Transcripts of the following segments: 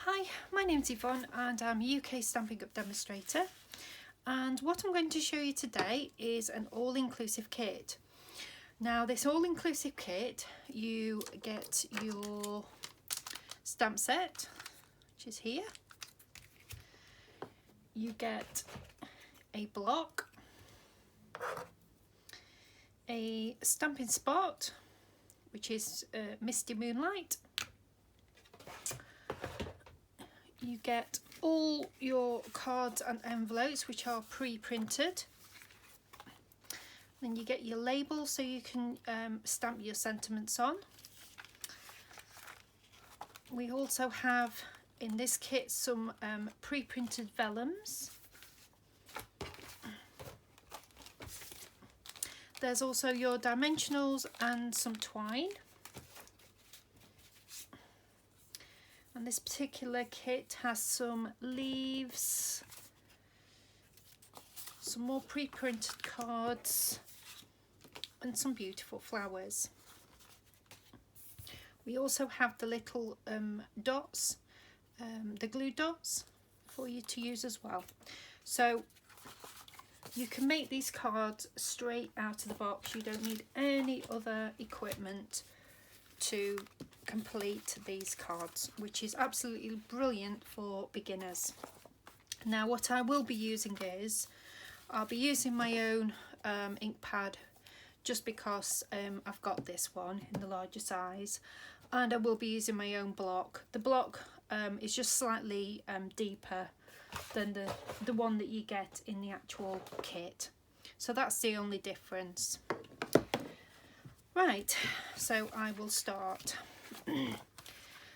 Hi, my name's Yvonne and I'm a UK Stampin' Up demonstrator, and what I'm going to show you today is an all-inclusive kit. Now this all-inclusive kit, you get your stamp set, which is here. You get a block, a stamping spot, which is Misty Moonlight. You get all your cards and envelopes, which are pre-printed. Then you get your label so you can stamp your sentiments on. We also have in this kit some pre-printed vellums. There's also your dimensionals and some twine. And this particular kit has some leaves, some more pre-printed cards and some beautiful flowers. We also have the little dots, the glue dots for you to use as well. So you can make these cards straight out of the box. You don't need any other equipment to complete these cards, which is absolutely brilliant for beginners. Now what I will be using is, I'll be using my own ink pad, just because I've got this one in the larger size, and I will be using my own block. The block is just slightly deeper than the one that you get in the actual kit, so that's the only difference. Right, so I will start.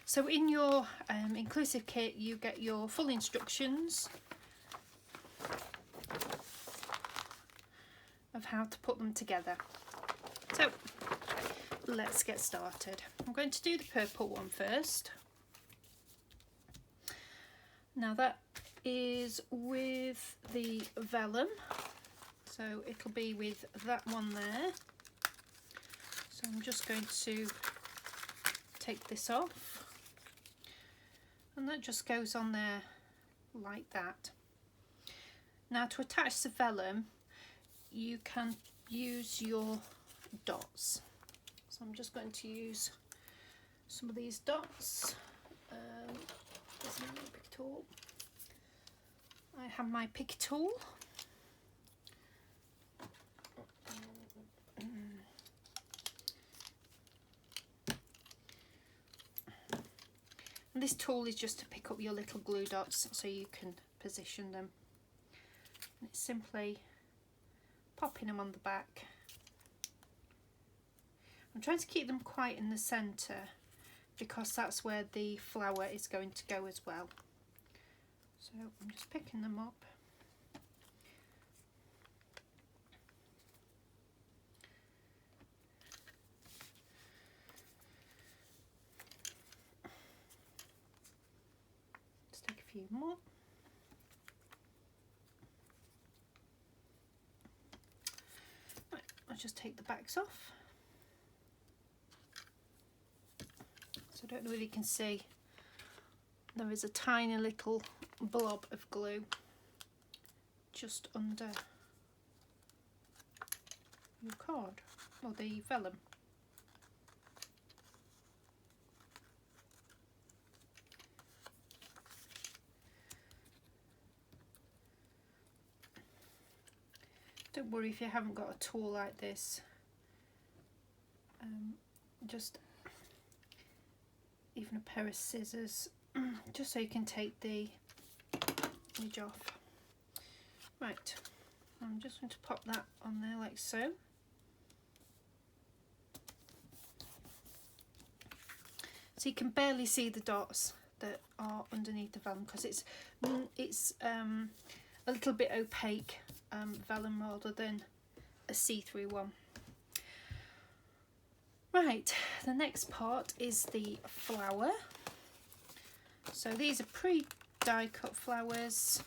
So in your inclusive kit you get your full instructions of how to put them together. So let's get started. I'm going to do the purple one first. Now that is with the vellum, so it'll be with that one there. So I'm just going to take this off, and that just goes on there like that. Now to attach the vellum you can use your dots, so I'm just going to use some of these dots. There's my pick tool. I have my pick tool. And this tool is just to pick up your little glue dots so you can position them. And it's simply popping them on the back. I'm trying to keep them quite in the centre because that's where the flower is going to go as well. So I'm just picking them up. Few more. Right, I'll just take the backs off. So I don't know if you can see, there is a tiny little blob of glue just under your card, or the vellum. Don't worry if you haven't got a tool like this, just even a pair of scissors, just so you can take the edge off. Right, I'm just going to pop that on there like so. So you can barely see the dots that are underneath the vellum because it's a little bit opaque vellum rather than a see-through one. Right, the next part is the flower. So these are pre-die cut flowers,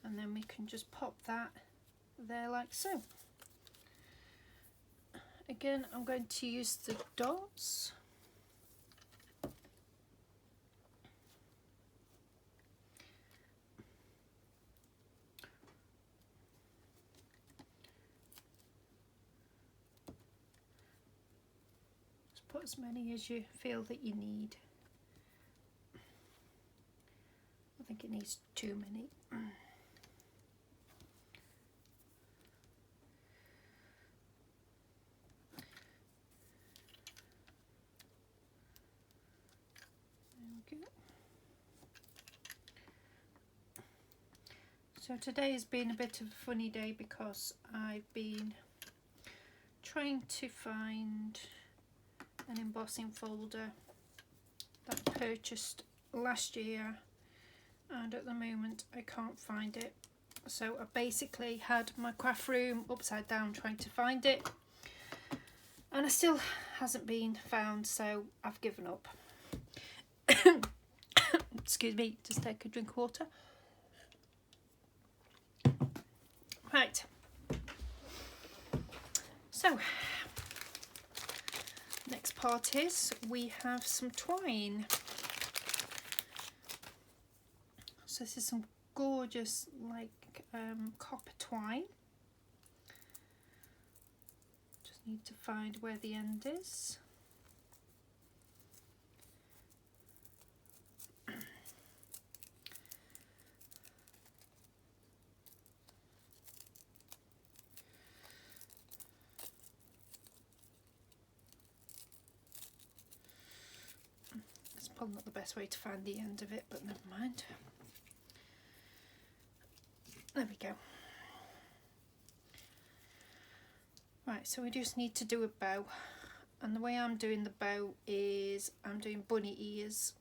and then we can just pop that there like so. Again, I'm going to use the dots put as many as you feel that you need. I think it needs too many. So today has been a bit of a funny day because I've been trying to find an embossing folder that I purchased last year, and at the moment I can't find it. So I basically had my craft room upside down trying to find it, and it still hasn't been found, so I've given up. Excuse me, just take a drink of water. Right, so next part is we have some twine. So this is some gorgeous like copper twine. Just need to find where the end is. Probably not the best way to find the end of it, but never mind. There we go. Right, so we just need to do a bow, and the way I'm doing the bow is I'm doing bunny ears.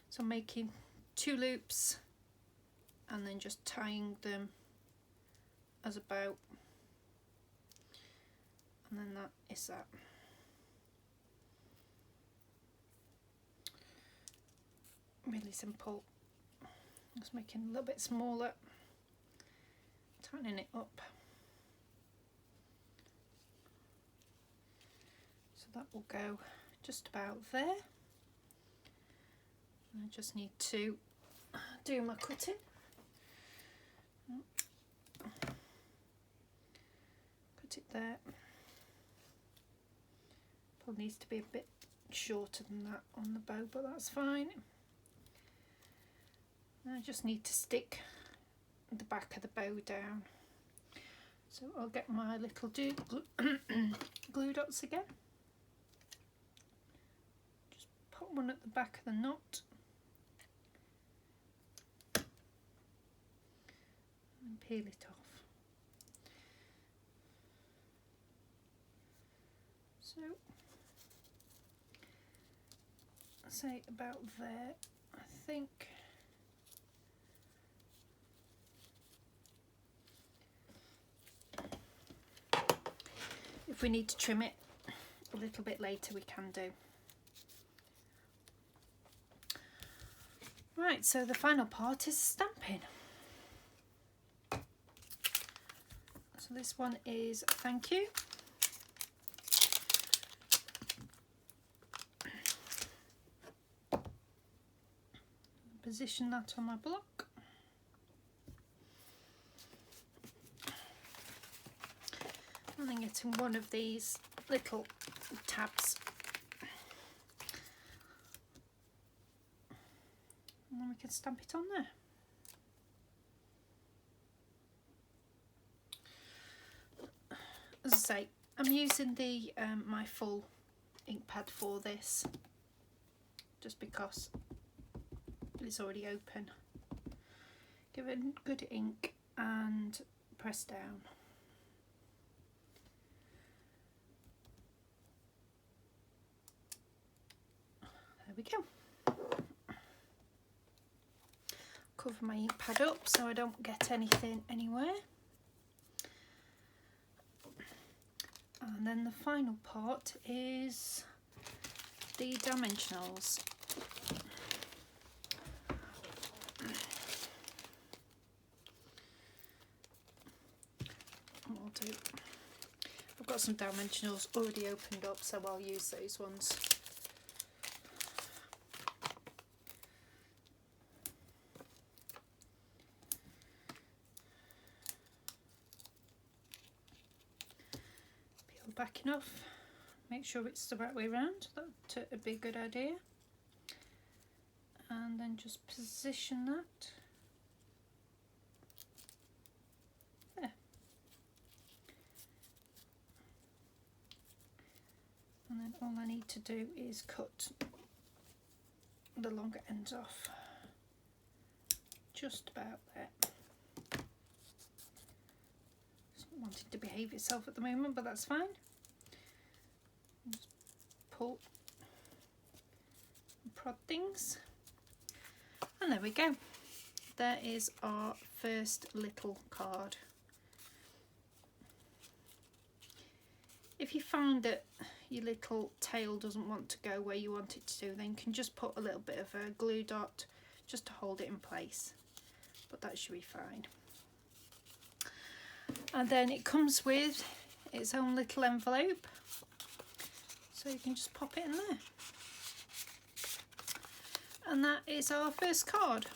So I'm making 2 loops and then just tying them as a bow, and then that is that. Really simple. Just making a little bit smaller, tightening it up. So that will go just about there. And I just need to do my cutting. Cut it there. Probably needs to be a bit shorter than that on the bow, but that's fine. I just need to stick the back of the bow down. So I'll get my little glue dots again. Just put one at the back of the knot. And peel it off. So, say about there, I think. If we need to trim it a little bit later, we can do. Right, so the final part is stamping. So this one is thank you. Position that on my block. And then getting one of these little tabs, and then we can stamp it on there. As I say, I'm using the my full ink pad for this, just because it's already open. Give it good ink and press down. There we go. Cover my ink pad up so I don't get anything anywhere. And then the final part is the dimensionals. What I'll do, I've got some dimensionals already opened up, so I'll use those ones. back enough. Make sure it's the right way around. That would be a good idea. And then just position that. There. And then all I need to do is cut the longer ends off. Just about there. It's not wanting to behave itself at the moment, but that's fine. Just pull and prod things. And there we go. There is our first little card. If you find that your little tail doesn't want to go where you want it to, then you can just put a little bit of a glue dot just to hold it in place. But that should be fine. And then it comes with its own little envelope. So you can just pop it in there. And that is our first card.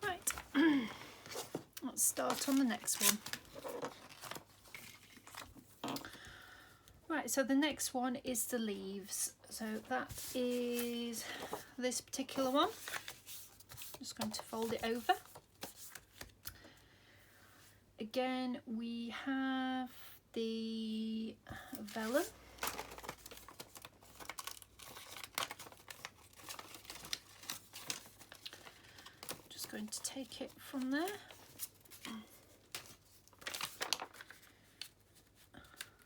Right, let's start on the next one. Right, so the next one is the leaves. So that is this particular one. Just going to fold it over. Again, we have the vellum. Just going to take it from there.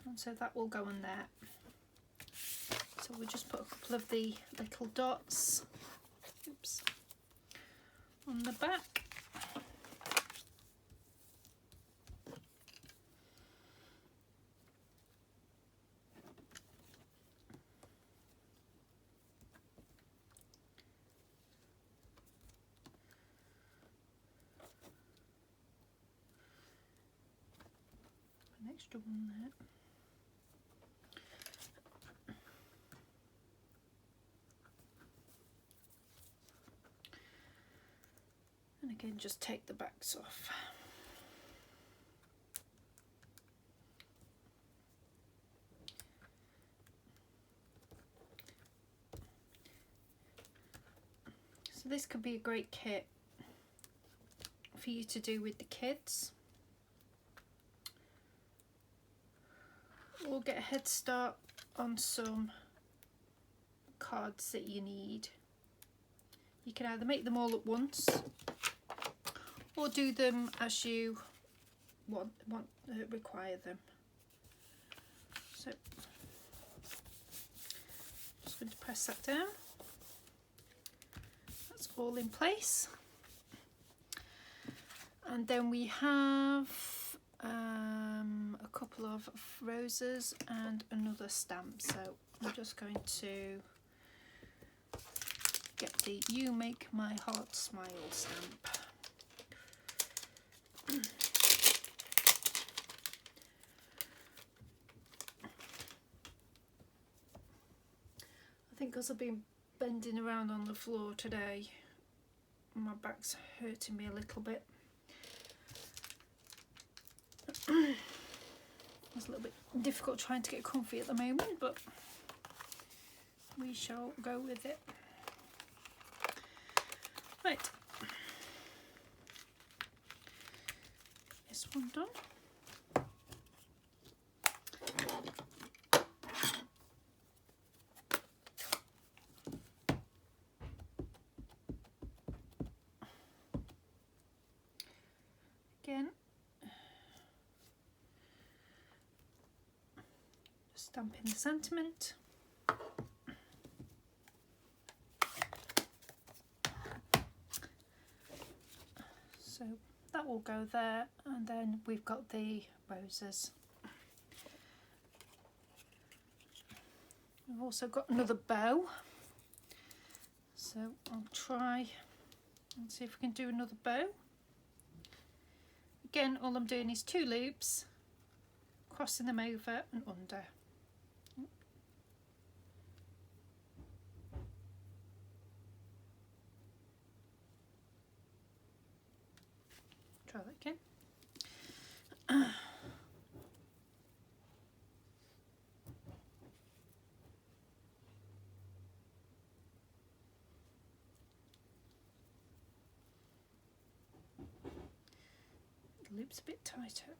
And so that will go in there. So we'll just put a couple of the little dots, oops, on the back. An extra one there. And again, just take the backs off. So this could be a great kit for you to do with the kids, or get a head start on some cards that you need. You can either make them all at once or do them as you require them. So just going to press that down. That's all in place. And then we have a couple of roses and another stamp. So I'm just going to get the "You Make My Heart Smile" stamp. I think because I've been bending around on the floor today, my back's hurting me a little bit. It's a little bit difficult trying to get comfy at the moment, but we shall go with it. Right, this one done. Again, stamp in the sentiment. So that will go there, and then we've got the roses. We've also got another bow, so I'll try and see if we can do another bow. Again, all I'm doing is 2 loops, crossing them over and under. Try that again. loop's a bit tighter.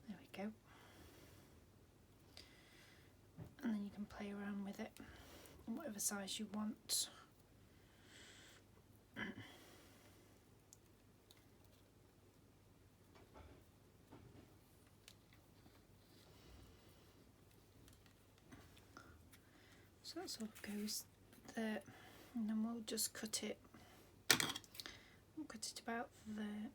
There we go. And then you can play around with it in whatever size you want. So that sort of goes there, and then we'll just cut it. We'll cut it about there.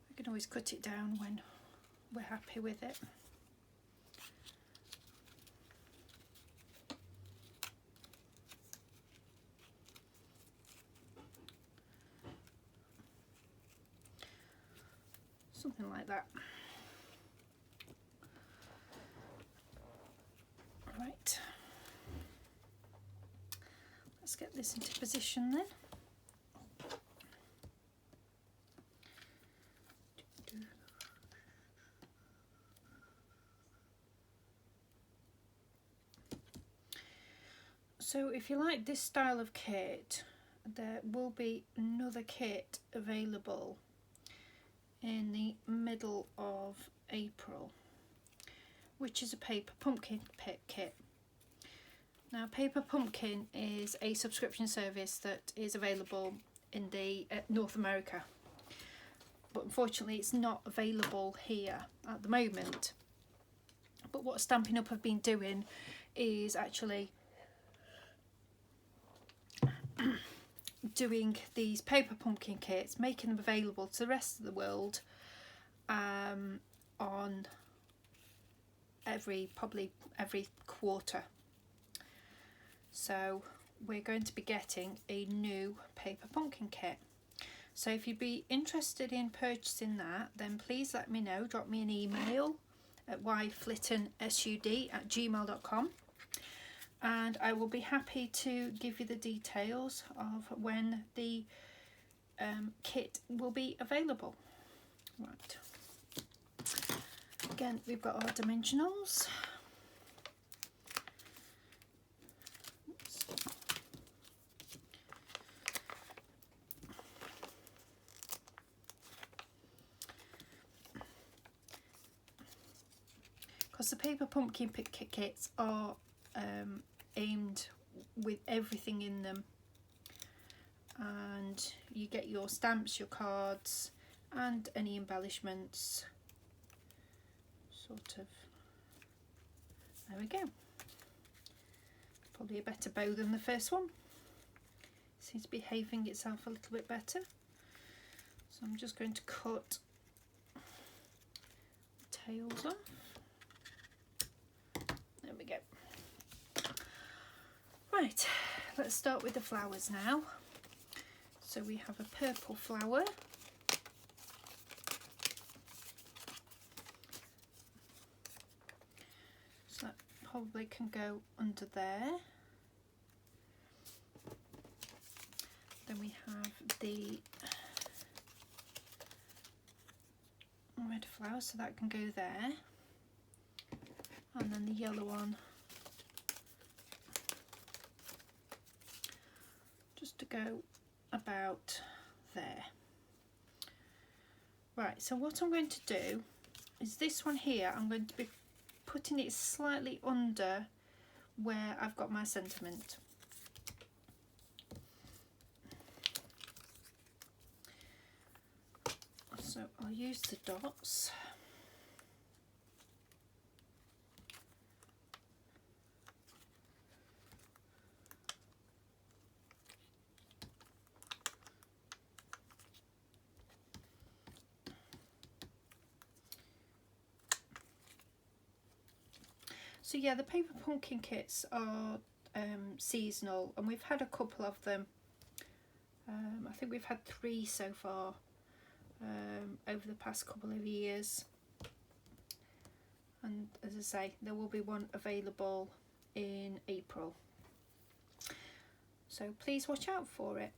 We can always cut it down when we're happy with it. Something like that. Right, let's get this into position then. So if you like this style of kit, there will be another kit available in the middle of April, which is a paper pumpkin kit. Now, Paper Pumpkin is a subscription service that is available in the North America, but unfortunately it's not available here at the moment. But what Stampin' Up have been doing is actually doing these Paper Pumpkin kits, making them available to the rest of the world on probably every quarter. So we're going to be getting a new Paper Pumpkin kit. So if you'd be interested in purchasing that, then please let me know. Drop me an email at yflittonsud@gmail.com, and I will be happy to give you the details of when the kit will be available. Right. Again, we've got our dimensionals. Oops. Because the Paper Pumpkin kits are aimed with everything in them, and you get your stamps, your cards, and any embellishments. Sort of, there we go. Probably a better bow than the first one. Seems to be behaving itself a little bit better. So I'm just going to cut the tails off. There we go. Right, let's start with the flowers now. So we have a purple flower. So that probably can go under there. Then we have the red flower, so that can go there. And then the yellow one just to go about there. Right, so what I'm going to do is this one here, I'm going to be putting it slightly under where I've got my sentiment. So I'll use the dots. So yeah, the Paper Pumpkin kits are seasonal, and we've had a couple of them. I think we've had 3 so far over the past couple of years. And as I say, there will be one available in April. So please watch out for it,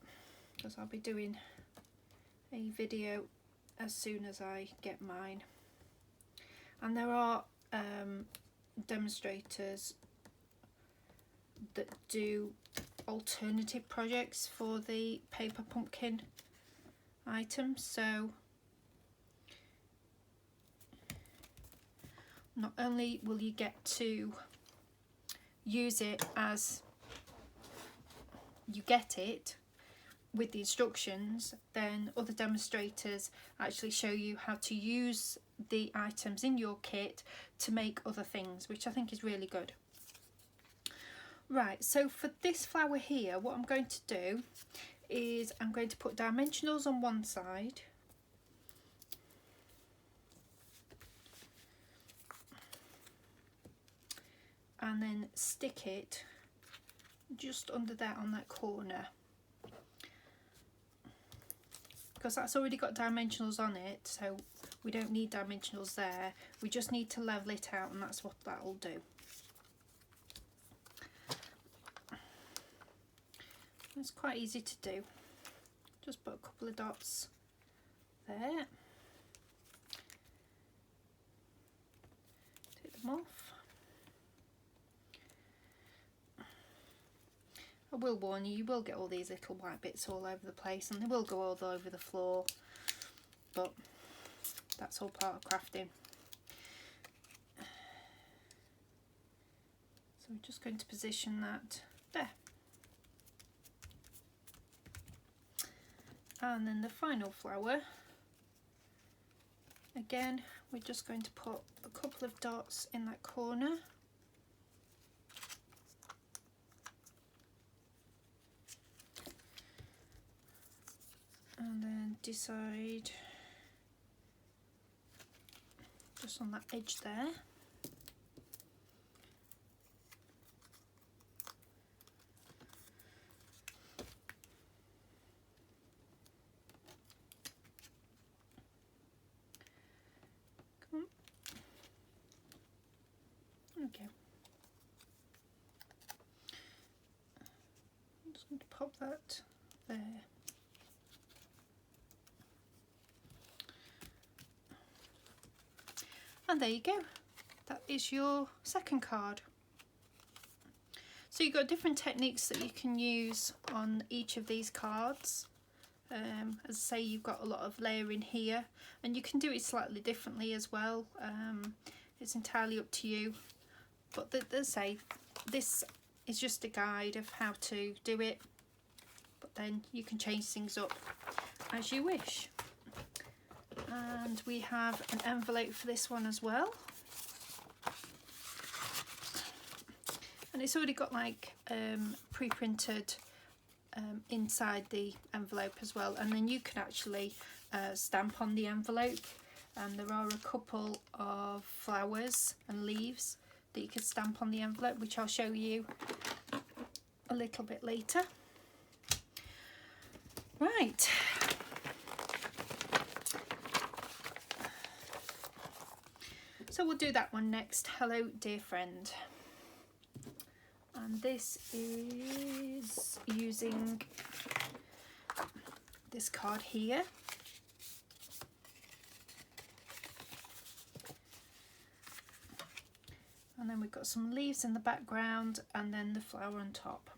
because I'll be doing a video as soon as I get mine. And there are demonstrators that do alternative projects for the paper pumpkin items. So not only will you get to use it as you get it with the instructions, then other demonstrators actually show you how to use the items in your kit to make other things, which I think is really good. Right, so for this flower here, what I'm going to do is I'm going to put dimensionals on one side, and then stick it just under there on that corner, because that's already got dimensionals on it, so we don't need dimensionals there. We just need to level it out, and that's what that'll do. It's quite easy to do. Just put a couple of dots there. Take them off. I will warn you, you will get all these little white bits all over the place, and they will go all over the floor, but that's all part of crafting. So we're just going to position that there. And then the final flower, again, we're just going to put a couple of dots in that corner. And then decide just on that edge there. Come on. Okay. I'm just going to pop that there. And there you go, that is your second card. So you've got different techniques that you can use on each of these cards. As I say, you've got a lot of layering here, and you can do it slightly differently as well. It's entirely up to you, but as I say, this is just a guide of how to do it, but then you can change things up as you wish. And we have an envelope for this one as well, and it's already got like pre-printed inside the envelope as well, and then you can actually stamp on the envelope, and there are a couple of flowers and leaves that you can stamp on the envelope, which I'll show you a little bit later. Right. So we'll do that one next. Hello, dear friend. And this is using this card here. And then we've got some leaves in the background, and then the flower on top.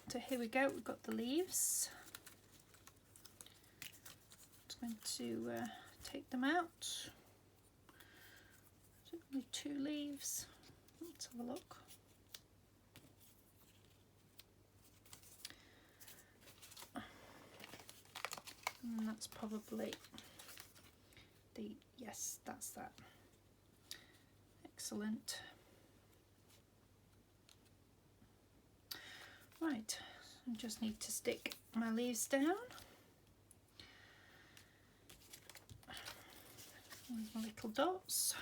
So here we go, we've got the leaves. Just going to take them out. Only 2 leaves. Let's have a look. And that's probably the, yes, that's that. Excellent. Right, I just need to stick my leaves down. With my little dots.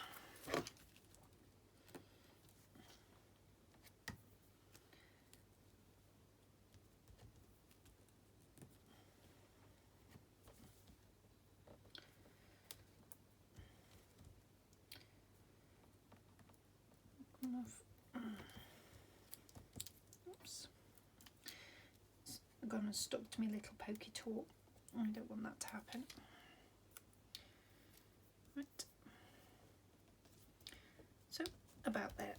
Oops. It's gone and stuck to my little pokey tool. I don't want that to happen. Right. So about there.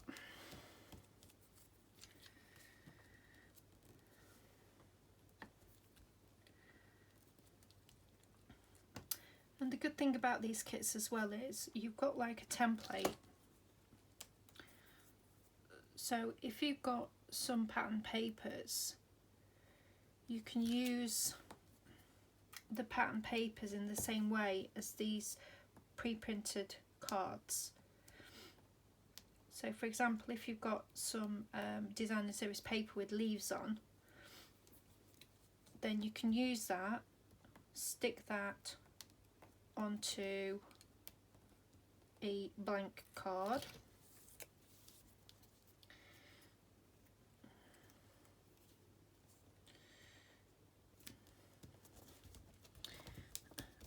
And the good thing about these kits as well is you've got like a template. So if you've got some pattern papers, you can use the pattern papers in the same way as these pre-printed cards. So for example, if you've got some designer series paper with leaves on, then you can use that, stick that onto a blank card,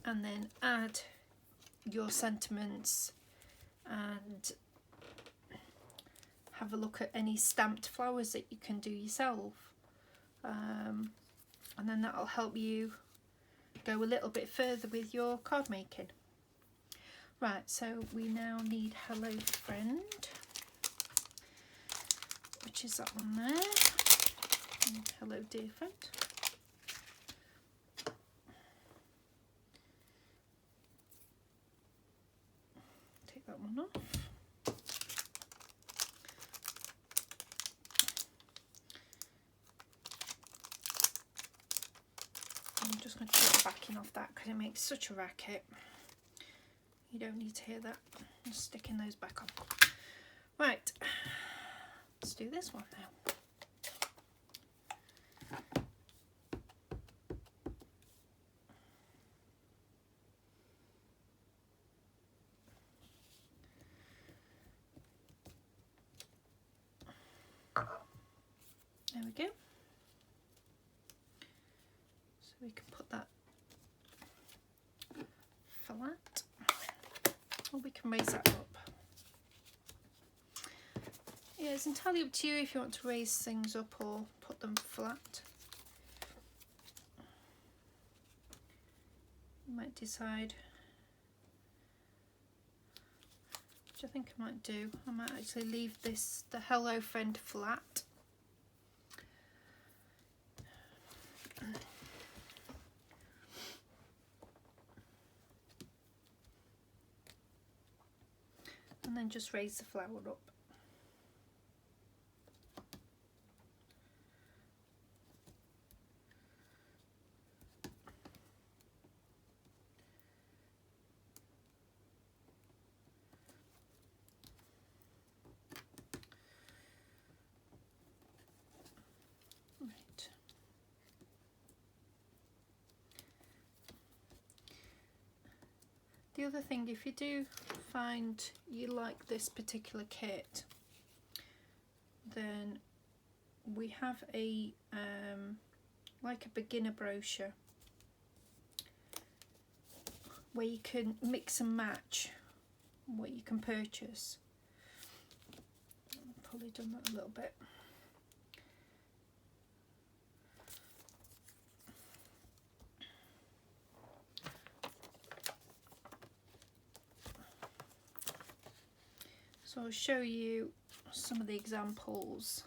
and then add your sentiments and have a look at any stamped flowers that you can do yourself, and then that'll help you go a little bit further with your card making. Right, so we now need Hello Friend, which is that one there, and Hello Dear Friend. Take that one off. I'm just going to take the backing off that because it makes such a racket. You don't need to hear that. I'm just sticking those back on. Right, let's do this one now. There we go. So we can put that flat, or we can raise that up. Yeah, it's entirely up to you if you want to raise things up or put them flat. You might decide, which I think I might do. I might actually leave this, the Hello Friend, flat. And then just raise the flower up. Right. The other thing, if you do find you like this particular kit, then we have a like a beginner brochure where you can mix and match what you can purchase. I've probably done that a little bit. So I'll show you some of the examples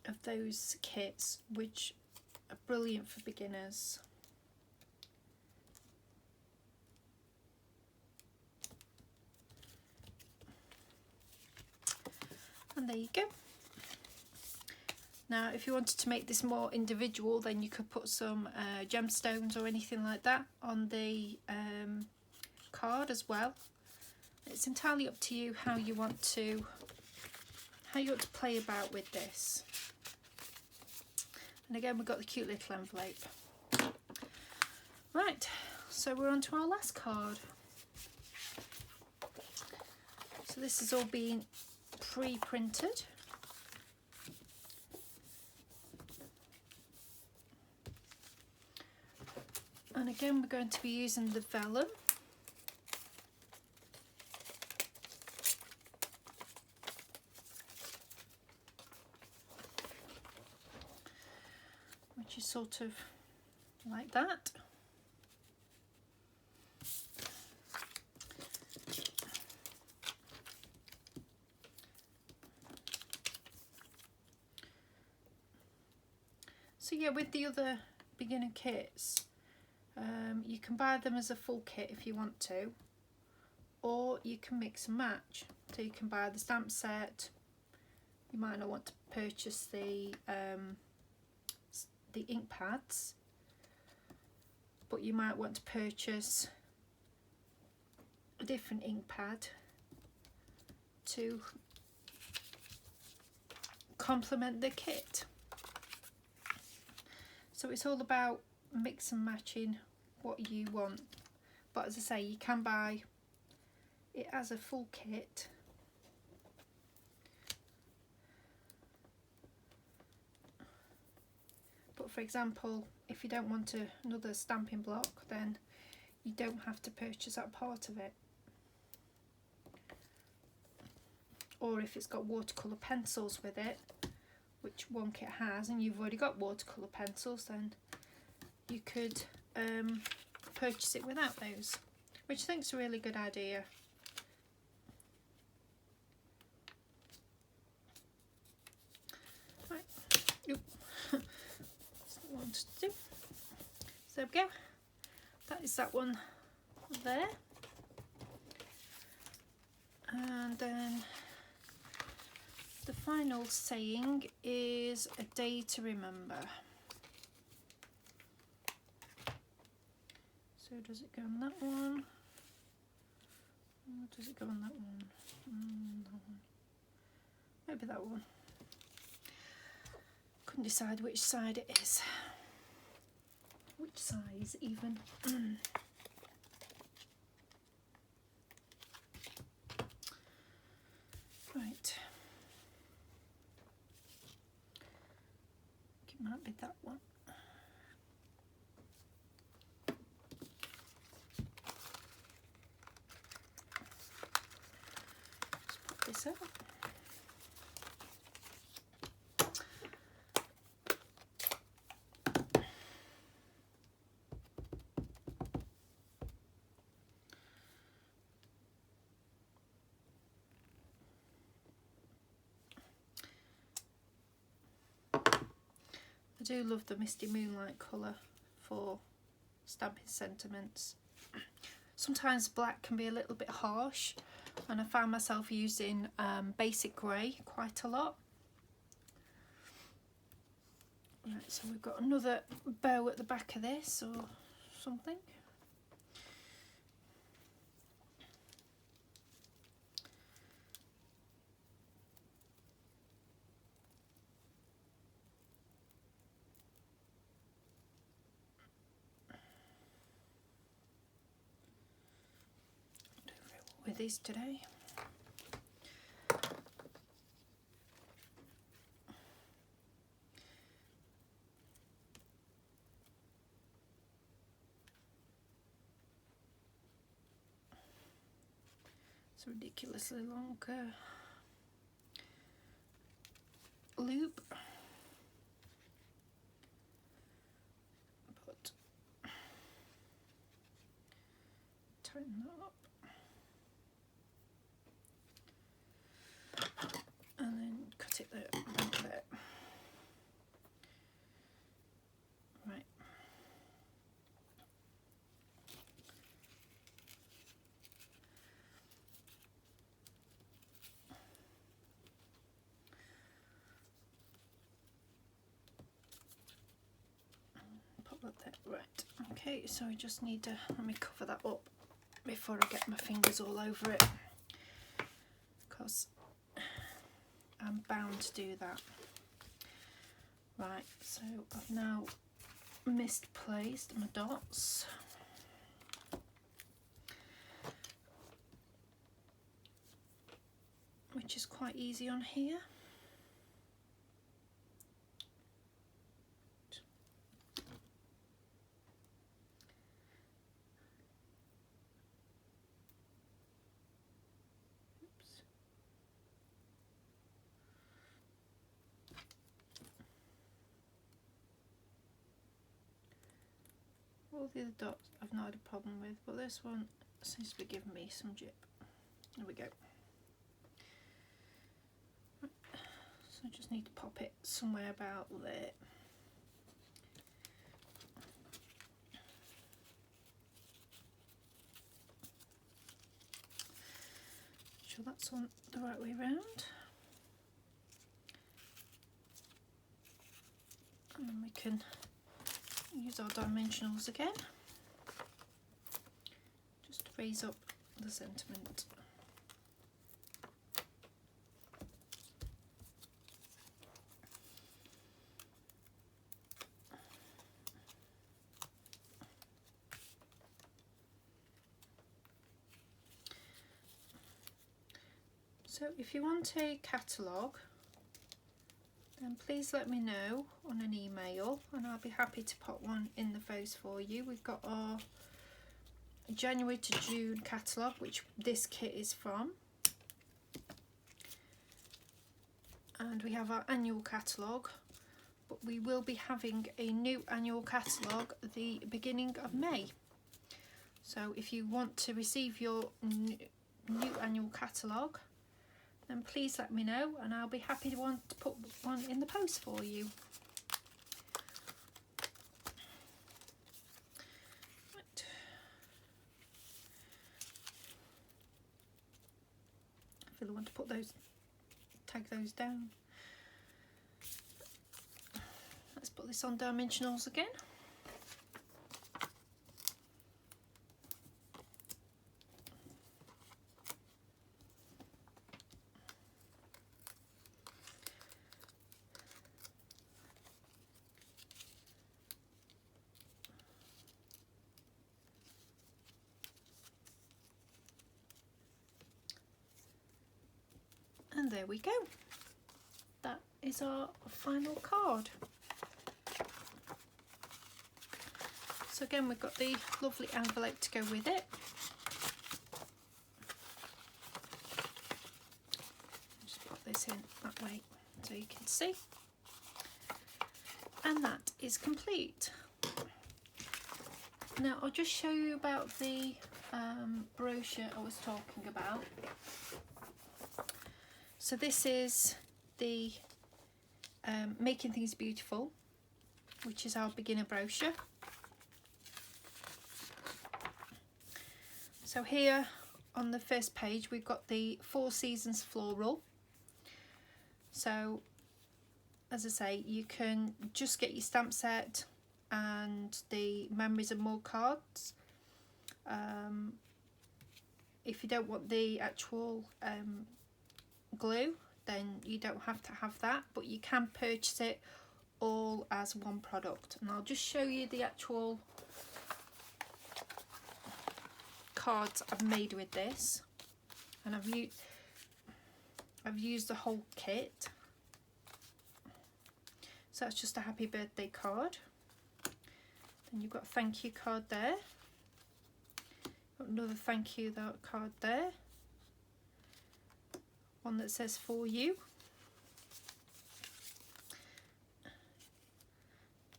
of those kits, which are brilliant for beginners. And there you go. Now if you wanted to make this more individual, then you could put some gemstones or anything like that on the card as well. It's entirely up to you how you want to play about with this. And again, we've got the cute little envelope. Right, so we're on to our last card. So this has all been pre-printed. And again, we're going to be using the vellum. Which is sort of like that. So yeah, with the other beginner kits, You can buy them as a full kit if you want to, or you can mix and match. So you can buy the stamp set. You might not want to purchase the ink pads, but you might want to purchase a different ink pad to complement the kit. So it's all about mix and matching what you want, but as I say, you can buy it as a full kit. But for example, if you don't want another stamping block, then you don't have to purchase that part of it. Or if it's got watercolour pencils with it, which one kit has, and you've already got watercolour pencils, then you could purchase it without those, which I think is a really good idea. Right. Oop. That's what I wanted to do. So there we go. That is that one there. And then the final saying is a day to remember. So does it go on that one? Or does it go on that one? That one. Maybe that one. Couldn't decide which side it is. Which size even. Right. It might be that one. Let's put this out. I do love the Misty Moonlight colour for Stampin' Sentiments. Sometimes black can be a little bit harsh, and I found myself using basic grey quite a lot. Right, so we've got another bow at the back of this or something. With these today. It's a ridiculously long loop, but tighten that up. And then cut it there, back there. Right. Pop that there. Right. Okay, so I just need to, let me cover that up before I get my fingers all over it, because I'm bound to do that. Right, so I've now misplaced my dots. Which is quite easy on here. All the other dots I've not had a problem with, but this one seems to be giving me some jip. There we go. Right. So I just need to pop it somewhere about there. that's on the right way round. And then we can use our dimensionals again, just to raise up the sentiment. So if you want a catalogue, then please let me know on an email and I'll be happy to put one in the post for you. We've got our January to June catalogue, which this kit is from. And we have our annual catalogue, but we will be having a new annual catalogue at the beginning of May. So if you want to receive your new annual catalogue, then please let me know and I'll be happy to put one in the post for you. Right. I really want to tag those down. Let's put this on dimensionals again. And there we go. That is our final card. So again, we've got the lovely envelope to go with it. Just put this in that way so you can see. And that is complete. Now I'll just show you about the brochure I was talking about. So this is the Making Things Beautiful, which is our beginner brochure. So here on the first page we've got the 4 Seasons floral. So as I say, you can just get your stamp set and the Memories and More cards. If you don't want the actual glue, then you don't have to have that, but you can purchase it all as one product. And I'll just show you the actual cards I've made with this, and I've used the whole kit. So that's just a happy birthday card. Then you've got a thank you card there, got another thank you card there, one that says for you,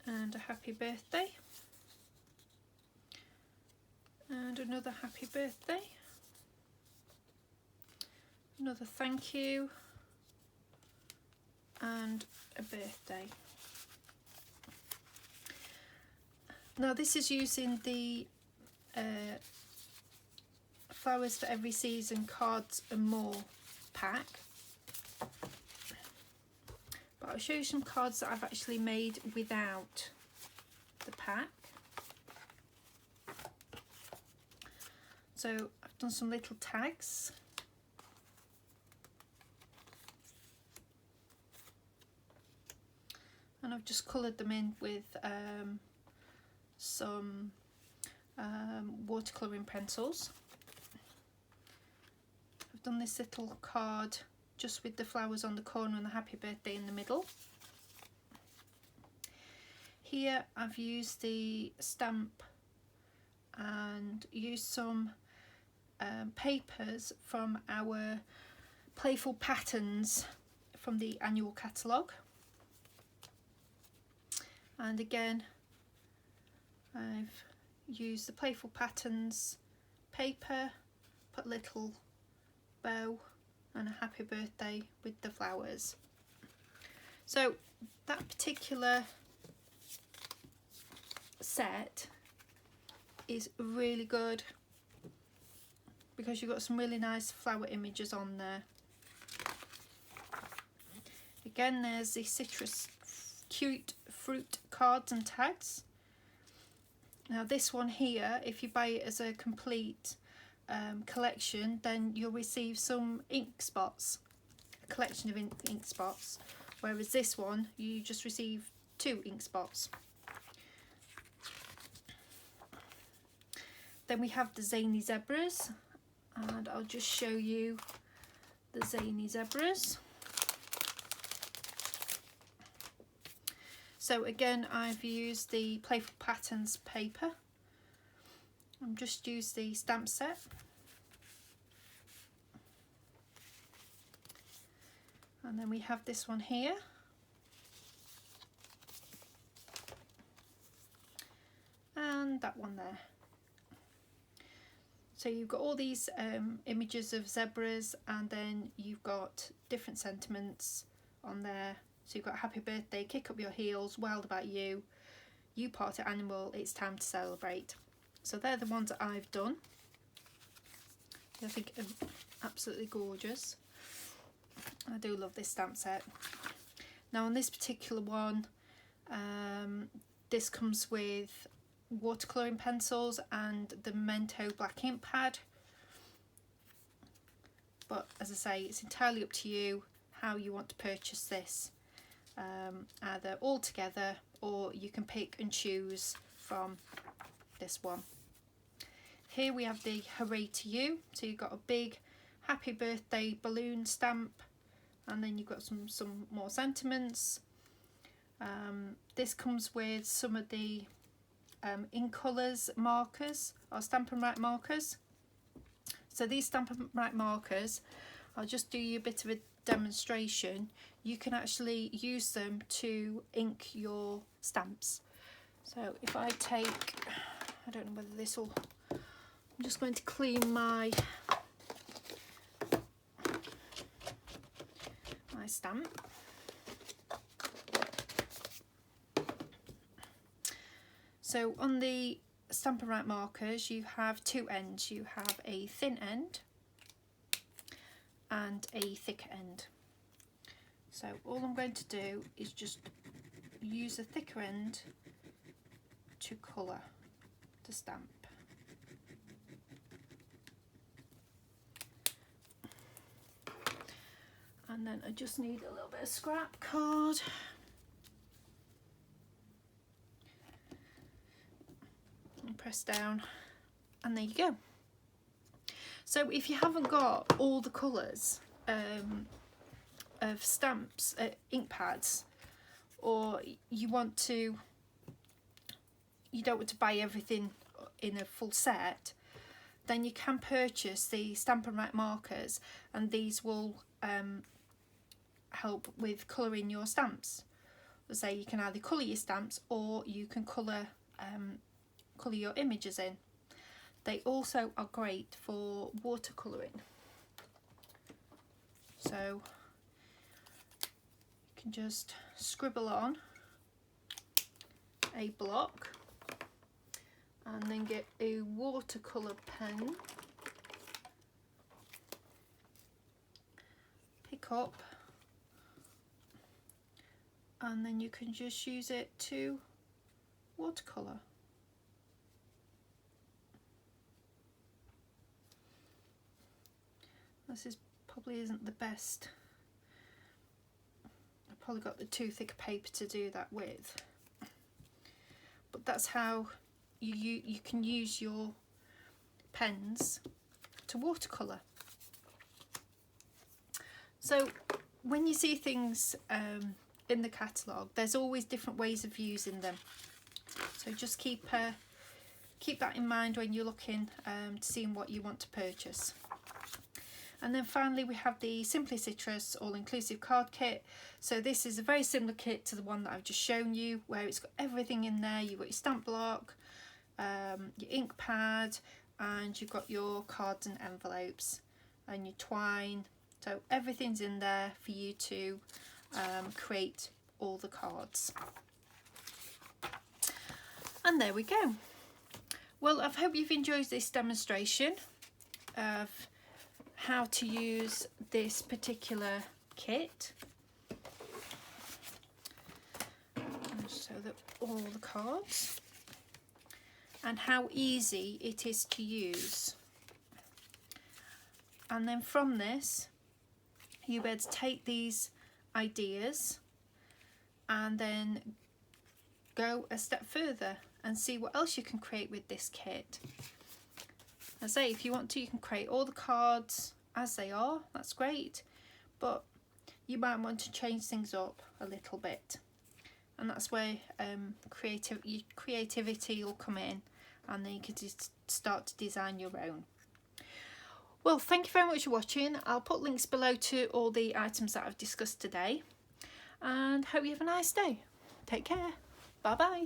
and a happy birthday, and another happy birthday, another thank you, and a birthday. Now this is using the Flowers for Every Season Cards and More pack, but I'll show you some cards that I've actually made without the pack. So I've done some little tags, and I've just coloured them in with some watercolouring pencils. I've done this little card just with the flowers on the corner and the happy birthday in the middle. Here I've used the stamp and used some papers from our playful patterns from the annual catalogue, and again I've used the playful patterns paper, put a little bow and a happy birthday with the flowers. So that particular set is really good because you've got some really nice flower images on there. Again, there's the citrus cute fruit cards and tags. Now this one here, if you buy it as a complete collection, then you'll receive some ink spots, a collection of ink spots, whereas this one you just receive 2 ink spots. Then we have the zany zebras, and I'll just show you the zany zebras. So again, I've used the Playful Patterns paper. I've just used the stamp set. And then we have this one here. And that one there. So you've got all these images of zebras, and then you've got different sentiments on there. So you've got happy birthday, kick up your heels, wild about you, you party animal, it's time to celebrate. So they're the ones that I've done. I think are absolutely gorgeous. I do love this stamp set. Now on this particular one, this comes with watercolouring pencils and the Memento black ink pad. But as I say, it's entirely up to you how you want to purchase this. Either all together, or you can pick and choose from this one. Here we have the Hooray to You. So you've got a big happy birthday balloon stamp, and then you've got some more sentiments. This comes with some of the in colours markers, or Stampin' Write markers. So these Stampin' Write markers, I'll just do you a bit of a demonstration. You can actually use them to ink your stamps. So if I take, I don't know whether this will, I'm just going to clean my stamp. So on the Stampin' Write markers you have 2 ends. You have a thin end and a thick end. So all I'm going to do is just use the thicker end to colour the stamp. And then I just need a little bit of scrap card. And press down, and there you go. So if you haven't got all the colours of stamps, ink pads, or you don't want to buy everything in a full set, then you can purchase the Stampin' Write markers, and these will help with colouring your stamps. So you can either colour your stamps, or you can colour your images in. They also are great for watercolouring. So you can just scribble on a block and then get a watercolour pen, pick up, and then you can just use it to watercolour. This probably isn't the best. I've probably got the too thick paper to do that with. But that's how you can use your pens to watercolour. So when you see things in the catalogue, there's always different ways of using them. So just keep that in mind when you're looking to seeing what you want to purchase. And then finally we have the Simply Citrus all-inclusive card kit. So this is a very similar kit to the one that I've just shown you, where it's got everything in there. You've got your stamp block, your ink pad, and you've got your cards and envelopes and your twine. So everything's in there for you to create all the cards. And there we go. Well, I hope you've enjoyed this demonstration. of how to use this particular kit. So that all the cards, and how easy it is to use. And then from this, you'll be able to take these ideas and then go a step further and see what else you can create with this kit. I say, if you want to, you can create all the cards as they are, that's great, but you might want to change things up a little bit, and that's where creativity will come in, and then you can just start to design your own. Well, thank you very much for watching. I'll put links below to all the items that I've discussed today, and hope you have a nice day. Take care. Bye bye.